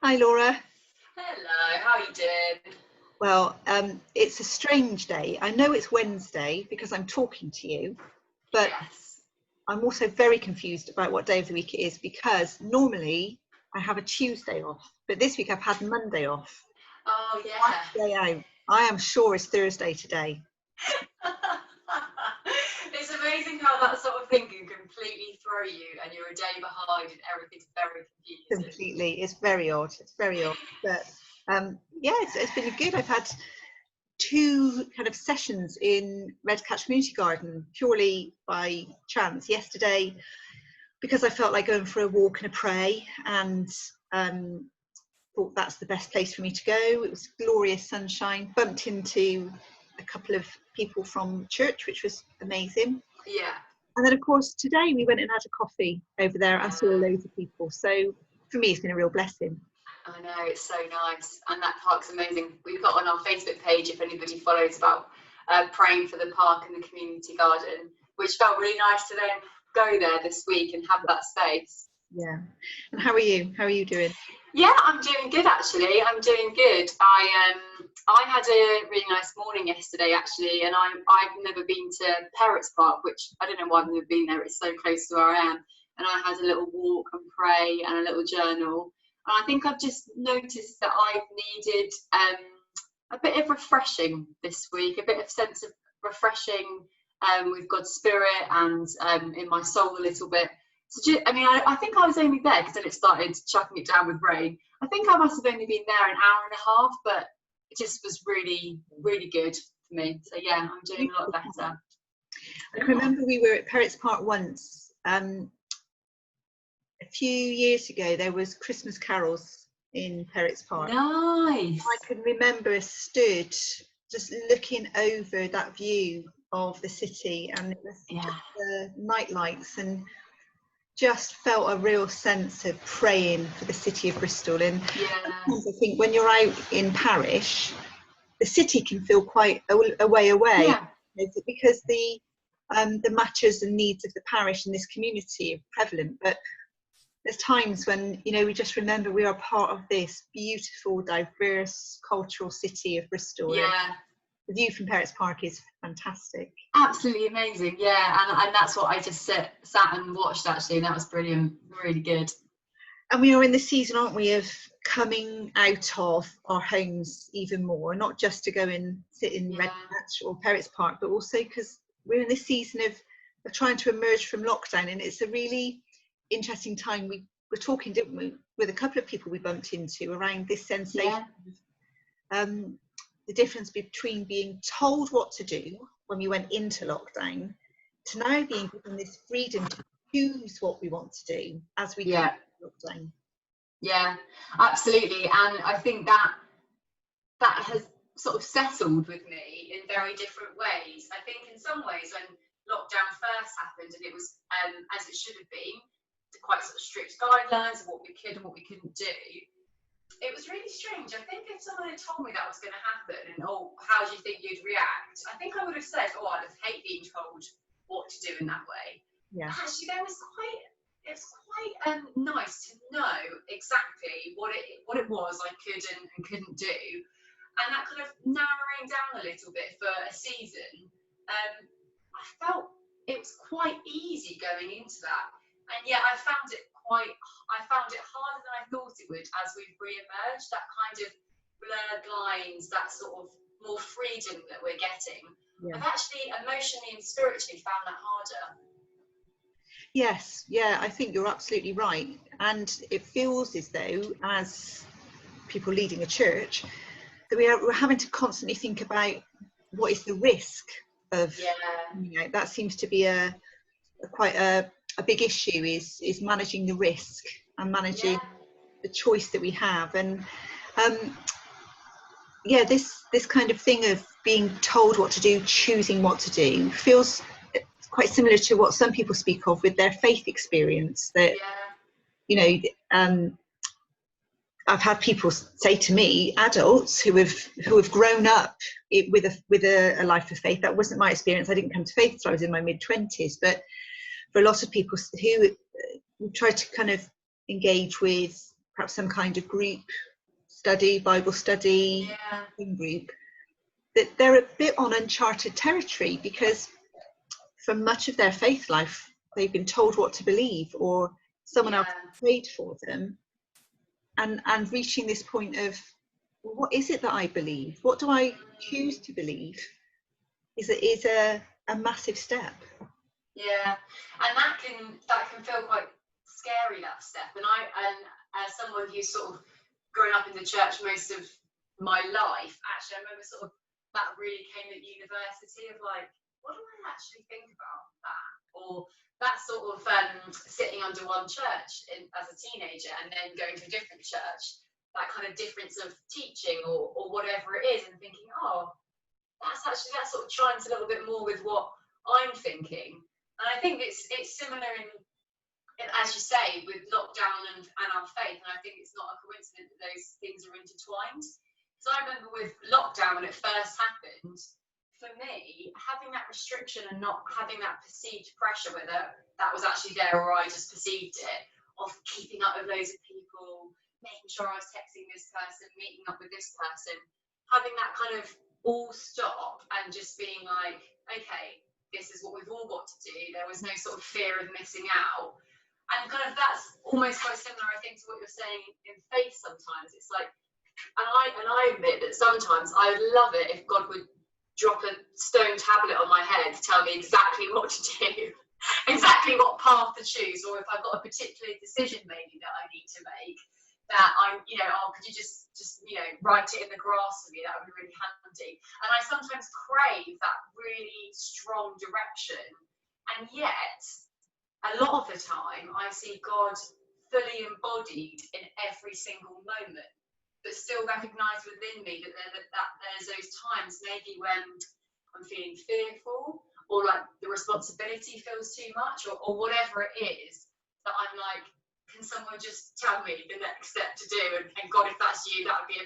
Hi Laura. Hello, how are you doing? Well, it's a strange day. I know it's Wednesday because I'm talking to you, but Yes. I'm also very confused about what day of the week it is because normally I have a Tuesday off, but this week I've had Monday off. Oh, yeah. Day out. I am sure it's Thursday today. It's amazing how that sort of thing can completely throw you and you're a day behind and everything's very confusing. Completely. It's very odd. It's very odd. But yeah, it's been good. I've had two kind of sessions in Redcatch Community Garden purely by chance. Yesterday, because I felt like going for a walk and a pray, and thought that's the best place for me to go. It was glorious sunshine. Bumped into a couple of people from church, which was amazing. Yeah. And then, of course, today we went and had a coffee over there and saw loads of people. So for me, it's been a real blessing. I know, it's so nice. And that park's amazing. We've got on our Facebook page, if anybody follows, about praying for the park and the community garden, which felt really nice to then go there this week and have that space. Yeah. And how are you? How are you doing? Yeah, I'm doing good actually. I'm doing good. I had a really nice morning yesterday actually, and I've never been to Perrott's Park, which I don't know why I've never been there. It's so close to where I am, and I had a little walk and pray and a little journal. And I think I've just noticed that I've needed a bit of refreshing this week, a bit of sense of refreshing with God's Spirit and in my soul a little bit. So I think I was only there because then it started chucking it down with rain. I think I must have only been there an hour and a half, but it just was really, really good for me. So yeah, I'm doing a lot better. I can remember we were at Perrott's Park once. A few years ago, there was Christmas carols in Perrott's Park. Nice. I can remember stood just looking over that view of the city, and it was the night lights, and just felt a real sense of praying for the city of Bristol. And I think when you're out in parish, the city can feel quite a way away, because the matters and needs of the parish and this community are prevalent. But there's times when, you know, we just remember we are part of this beautiful, diverse, cultural city of Bristol. Yeah. The view from Perrott's Park is fantastic. Absolutely amazing, yeah, and that's what I just sat and watched actually, and that was brilliant, really good. And we are in the season, aren't we, of coming out of our homes even more, not just to go and sit in Redcatch or Perrott's Park, but also because we're in the season of trying to emerge from lockdown, and it's a really interesting time. We were talking, didn't we, with a couple of people we bumped into around this sensation of the difference between being told what to do when we went into lockdown to now being given this freedom to choose what we want to do as we go into lockdown. Yeah, absolutely. And I think that has sort of settled with me in very different ways. I think in some ways when lockdown first happened and it was as it should have been, quite sort of strict guidelines of what we could and what we couldn't do, it was really strange. I think if someone had told me that was going to happen and, oh, how do you think you'd react? I think I would have said, oh, I just hate being told what to do in that way. Yeah. Actually, it was quite nice to know exactly what it was I could and couldn't do. And that kind of narrowing down a little bit for a season, I felt it was quite easy going into that. And yet I found it harder than I thought it would as we've re-emerged, that kind of blurred lines, that sort of more freedom that we're getting. Yeah. I've actually emotionally and spiritually found that harder. Yes, yeah, I think you're absolutely right. And it feels as though, as people leading a church, that we're having to constantly think about what is the risk of, you know, that seems to be quite a big issue, is managing the risk and managing the choice that we have. And this kind of thing of being told what to do, choosing what to do, feels quite similar to what some people speak of with their faith experience. That you know, I've had people say to me, adults who have grown up with a life of faith. That wasn't my experience. I didn't come to faith until I was in my mid-20s, but for a lot of people who try to kind of engage with perhaps some kind of group study, Bible study, group, that they're a bit on uncharted territory, because for much of their faith life they've been told what to believe, or someone else prayed for them, and reaching this point of, well, what is it that I believe? What do I choose to believe? Is a massive step. Yeah, and that can feel quite scary, that step. And as someone who's sort of grown up in the church most of my life, actually, I remember sort of that really came at university, of like, what do I actually think about that? Or that sort of sitting under one church as a teenager and then going to a different church, that kind of difference of teaching or whatever it is, and thinking, oh, that sort of chimes a little bit more with what I'm thinking. And I think it's similar in, as you say, with lockdown and our faith. And I think it's not a coincidence that those things are intertwined. So I remember with lockdown, when it first happened, for me, having that restriction and not having that perceived pressure, whether that was actually there or I just perceived it, of keeping up with loads of people, making sure I was texting this person, meeting up with this person, having that kind of all stop and just being like, okay, this is what we've all got to do. There was no sort of fear of missing out. And kind of that's almost quite similar, I think, to what you're saying in faith sometimes. It's like, and I admit that sometimes I would love it if God would drop a stone tablet on my head to tell me exactly what to do, exactly what path to choose, or if I've got a particular decision maybe that I need to make, that I'm, could you just write it in the grass for me? That would be really handy. And I sometimes crave that really strong direction, and yet a lot of the time I see God fully embodied in every single moment, but still recognise within me that there's those times maybe when I'm feeling fearful, or like the responsibility feels too much, or whatever it is, that I'm like, can someone just tell me the next step to do? And God, if that's you, that would be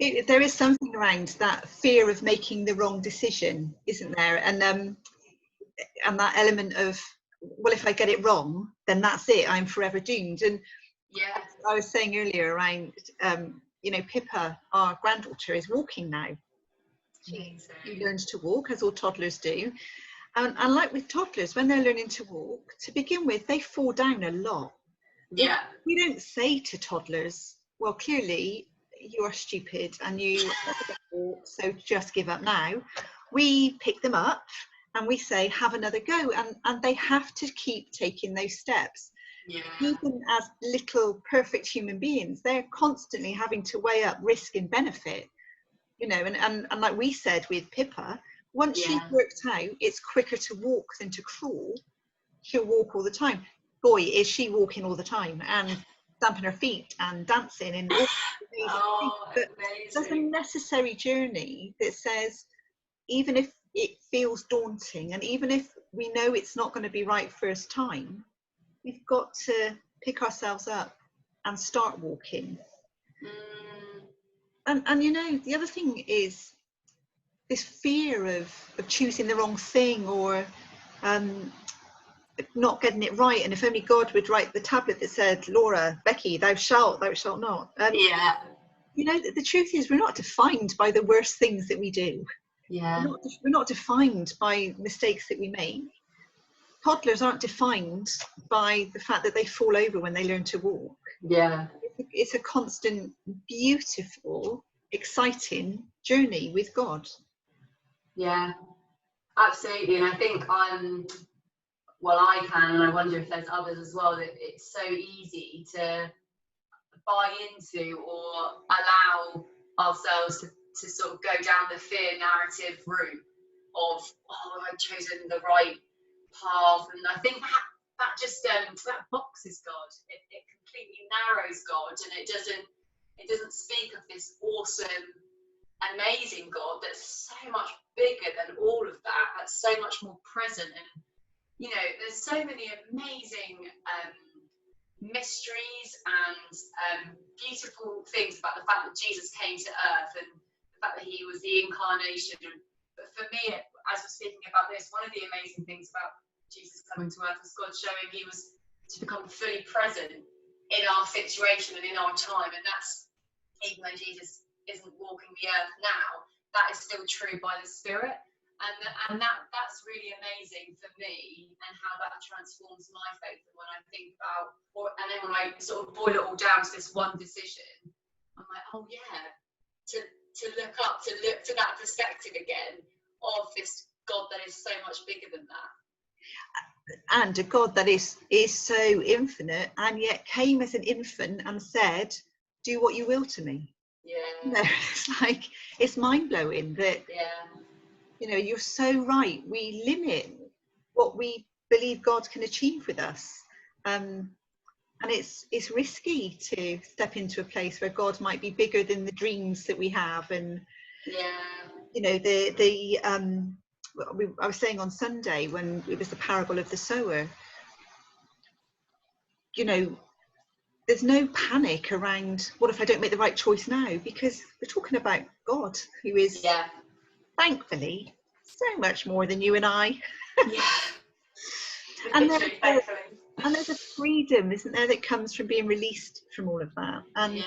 amazing. There is something around that fear of making the wrong decision, isn't there? And that element of, well, if I get it wrong, then that's it, I'm forever doomed. And yeah, I was saying earlier around, Pippa, our granddaughter, is walking now. She learns to walk, as all toddlers do. And like with toddlers, when they're learning to walk, to begin with, they fall down a lot. Yeah. We don't say to toddlers, well, clearly you are stupid and you walk, so just give up now. We pick them up and we say, have another go. And they have to keep taking those steps. Yeah. Even as little perfect human beings, they're constantly having to weigh up risk and benefit, and like we said with Pippa, once she's worked out it's quicker to walk than to crawl, she'll walk all the time. Boy, is she walking all the time and stamping her feet and dancing and all these things. But there's a necessary journey that says, even if it feels daunting and even if we know it's not going to be right first time, we've got to pick ourselves up and start walking. And the other thing is this fear of choosing the wrong thing, or not getting it right. And if only God would write the tablet that said, Laura, Becky, thou shalt not. The truth is, we're not defined by the worst things that we do. Yeah. We're not defined by mistakes that we make. Toddlers aren't defined by the fact that they fall over when they learn to walk. Yeah. It's a constant, beautiful, exciting journey with God. Yeah, absolutely. And I think I can, and I wonder if there's others as well, that it's so easy to buy into or allow ourselves to sort of go down the fear narrative route of, oh, I've chosen the right path. And I think that just that boxes God. It completely narrows God, and it doesn't speak of this awesome, amazing God that's so much bigger than all of that, that's so much more present. And there's so many amazing mysteries and beautiful things about the fact that Jesus came to earth and the fact that he was the incarnation. But for me, as we're speaking about this, one of the amazing things about Jesus coming to earth was God showing he was to become fully present in our situation and in our time. And that's, even though Jesus isn't walking the earth now, that is still true by the Spirit. And that's really amazing for me, and how that transforms my faith. And when I think about, and then when I sort of boil it all down to this one decision, I'm like, oh yeah, to look up, to look to that perspective again of this God that is so much bigger than that. And a God that is so infinite, and yet came as an infant and said, do what you will to me. Yeah. No, it's like, it's mind-blowing that, you know, you're so right. We limit what we believe God can achieve with us. And it's risky to step into a place where God might be bigger than the dreams that we have. And, you know, I was saying on Sunday when it was the parable of the sower, you know, there's no panic around what if I don't make the right choice now, because we're talking about God, who is thankfully so much more than you and I. and there's a freedom, isn't there, that comes from being released from all of that. And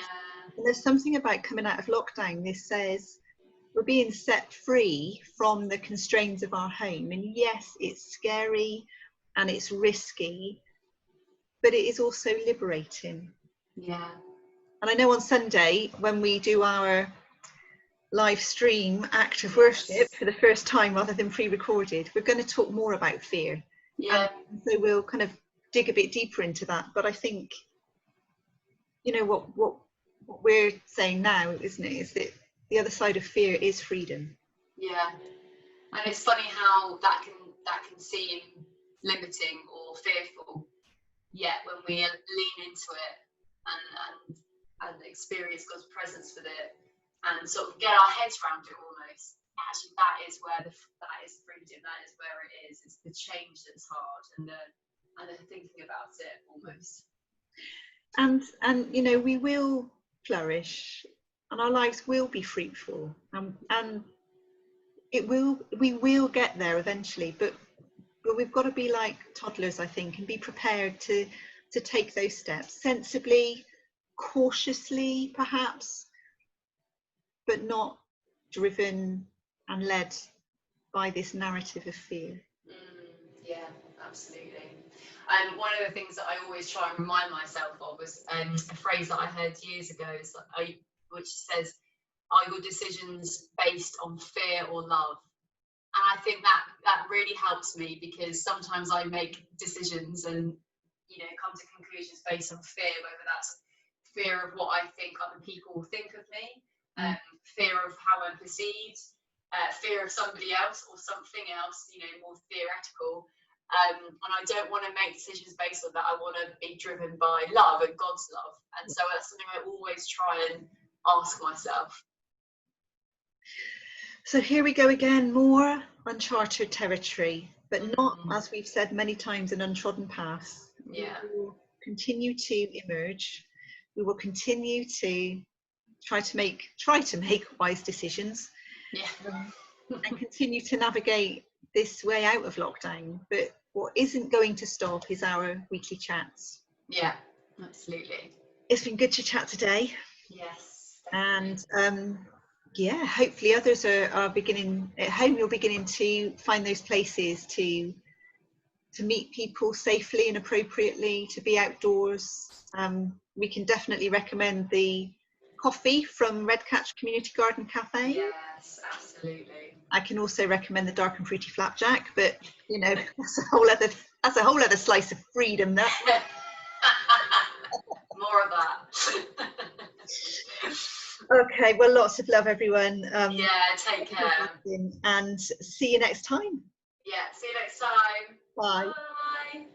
there's something about coming out of lockdown. This says we're being set free from the constraints of our home. And yes, it's scary and it's risky, but it is also liberating. And I know on Sunday, when we do our live stream act of worship for the first time rather than pre-recorded, we're going to talk more about fear. And so we'll kind of dig a bit deeper into that. But I think, you know, what we're saying now, isn't it, is that the other side of fear is freedom. And it's funny how that can seem limiting or fearful, yet when we lean into it and experience God's presence with it and sort of get our heads around it almost, actually that is freedom, that is where it is. It's the change that's hard, and the thinking about it almost. And you know, we will flourish and our lives will be fruitful, and we will get there eventually, but we've got to be like toddlers, I think, and be prepared to take those steps sensibly, cautiously perhaps, but not driven and led by this narrative of fear. Absolutely. One of the things that I always try and remind myself of was a phrase that I heard years ago, which says, are your decisions based on fear or love? And I think that really helps me, because sometimes I make decisions and, you know, come to conclusions based on fear, whether that's fear of what I think other people will think of me, fear of how I'm perceived, fear of somebody else or something else, you know, more theoretical. And I don't want to make decisions based on that. I want to be driven by love and God's love. And so that's something I always try and ask myself. So here we go again, more uncharted territory, but not, as we've said many times, an untrodden path. We will continue to emerge. We will continue to try to make wise decisions, and continue to navigate this way out of lockdown. But what isn't going to stop is our weekly chats. Yeah, absolutely. It's been good to chat today. Yes. Definitely. And hopefully others are beginning at home. You're beginning to find those places to meet people safely and appropriately, to be outdoors. We can definitely recommend the coffee from Redcatch Community Garden Cafe. Yes, absolutely. I can also recommend the dark and fruity flapjack, but you know, that's a whole other slice of freedom. That more of that. Okay, well, lots of love, everyone. Take care. And see you next time. Yeah, see you next time. Bye. Bye.